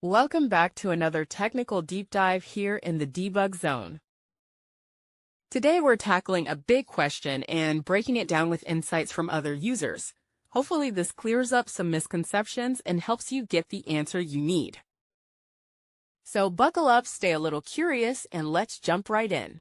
Welcome back to another technical deep dive here in the debug zone. Today we're tackling a big question and breaking it down with insights from other users. Hopefully this clears up some misconceptions and helps you get the answer you need. So buckle up, stay a little curious, and let's jump right in.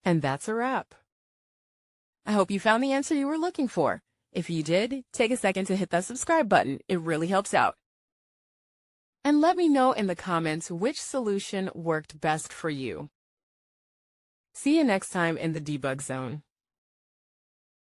And that's a wrap. I hope you found the answer you were looking for. If you did, take a second to hit that subscribe button. It really helps out. And let me know in the comments which solution worked best for you. See you next time in the debug zone.